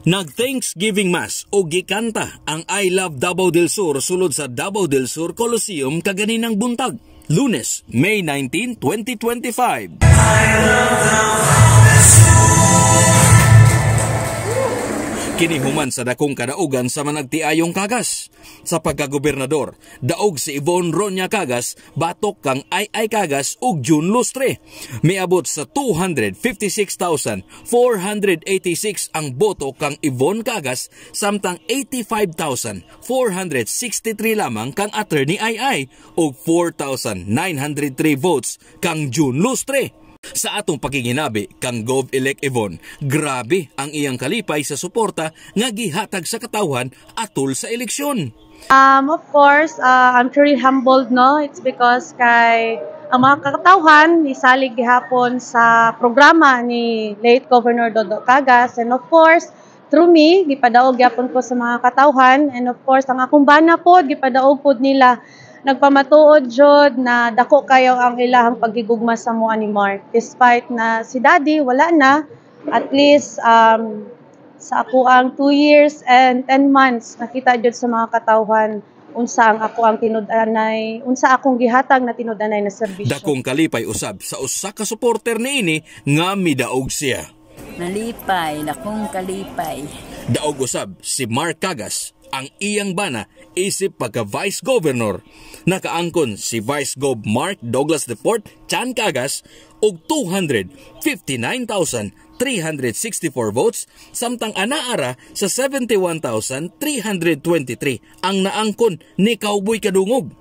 Nag-Thanksgiving Mass o gikanta ang I Love Davao del Sur sulod sa Davao del Sur Coliseum kaganinang buntag. Lunes, May 19, 2025. I love Davao del Sur. Kinihuman sa dakong kadaugan sa managtiayong Kagas. Sa pagkagobernador, daog si Yvonne Ronya Cagas, batok kang Ay Cagas ug June Lustre. Miabot sa 256,486 ang boto kang Yvonne Cagas, samtang 85,463 lamang kang attorney Ay ug 4,903 votes kang June Lustre. Sa atong pagiginabi kang Gov-elect Yvonne, grabe ang iyang kalipay sa suporta nga gihatag sa katawhan atol sa eleksyon. Of course, I'm truly humbled, no? It's because kay ang mga katawhan nisalig gihapon sa programa ni late Governor Dodo Cagas, and of course, through me gipadaog gyapon ko sa mga katawhan, and of course ang akong bana pod gipadaog pod nila. Nagpamatuod jud na dako kayo ang ilahang pagigugma sa mua ni Mark. Despite na si Daddy wala na, at least sa ako ang 2 years and 10 months nakita jud sa mga katawhan unsa ang ako ang tinud-anay, unsa akong gihatag na tinud-anay na serbisyo. Dakong kalipay usab sa usa ka supporter niini nga midaog siya. Nalipay, dakong kalipay. Daog usab si Mark Cagas, ang iyang bana isip pagka-Vice Governor. Nakaangkon si Vice Gov Mark Douglas IV Chan Cagas og 259,364 votes, samtang anaara sa 71,323 ang naangkon ni Cowboy Kadungog.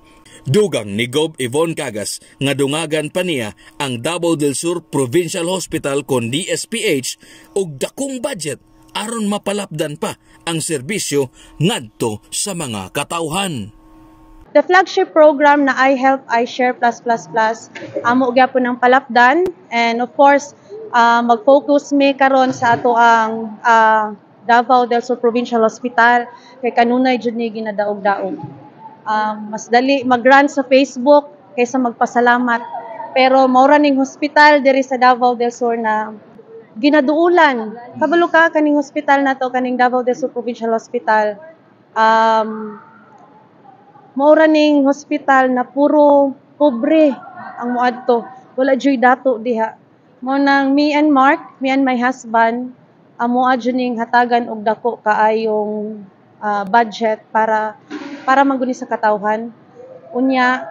Dugang ni Gov Yvonne Cagas nga dungagan pa niya ang Davao del Sur Provincial Hospital kon DSPH og dakong budget aron mapalapdan pa ang serbisyo ngadto sa mga katawhan. The flagship program na iHelp, iShare+++, amo gyapon ng palapdan, and of course, mag-focus mi karon sa ato ang Davao del Sur Provincial Hospital kay kanunay jud ni ginadaog-daog. Mas dali mag-run sa Facebook kaysa magpasalamat, pero maura ning hospital diri sa Davao del Sur na ginaduulan. Kabalo ka kaning hospital nato, kaning Davao del Sur Provincial Hospital. Maura ning hospital na puro pobre ang moadto. Wala joy dato diha. Mo nang me and my husband, amo adyo ning hatagan og dako kaayong budget para mangguni sa katawhan. Unya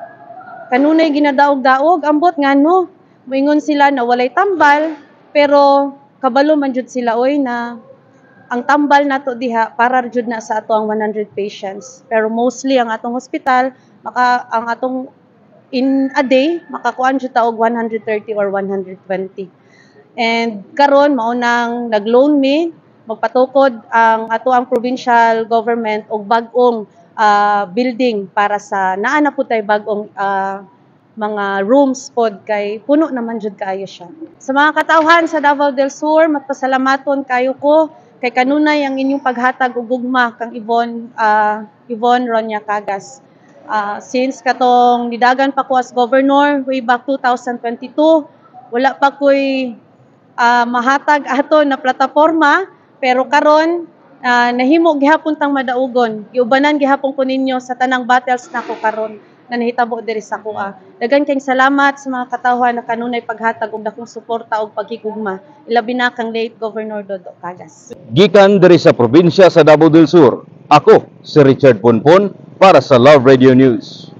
kanunay ginadaog-daog ambot ngano. Moingon sila na walay tambal, pero kabalo man jud sila oy na ang tambal nato diha para jud na sa ato ang 100 patients. Pero mostly ang atong hospital ang atong in a day makakuan jud ta og 130 or 120. And karon mao nang nag-loan me, magpatukod ang ato ang provincial government og bag-ong building para sa naa na pud tay bag-ong mga rooms pod, kay puno naman jud kaayo siya. Sa mga katawhan sa Davao del Sur, magpasalamaton kayo ko kay kanunay ang inyong paghatag og gugma kang Yvonne Ronya Cagas. Since katong nidagan pa ko as governor way back 2022, wala pa ko'y mahatag ato na plataforma, pero karon nahimo gihapon tang madaugon. Giubanan gihapon ko ninyo sa tanang battles nako karon na nahitabo diri sa kuha. Dagan kayong salamat sa mga katawhan na kanunay paghatag og dakong suporta og pagkikugma. Ilabi na kang late Governor Dodo Cagas. Gikan diri sa probinsya sa Davao del Sur, ako si Richard Ponpon para sa Love Radio News.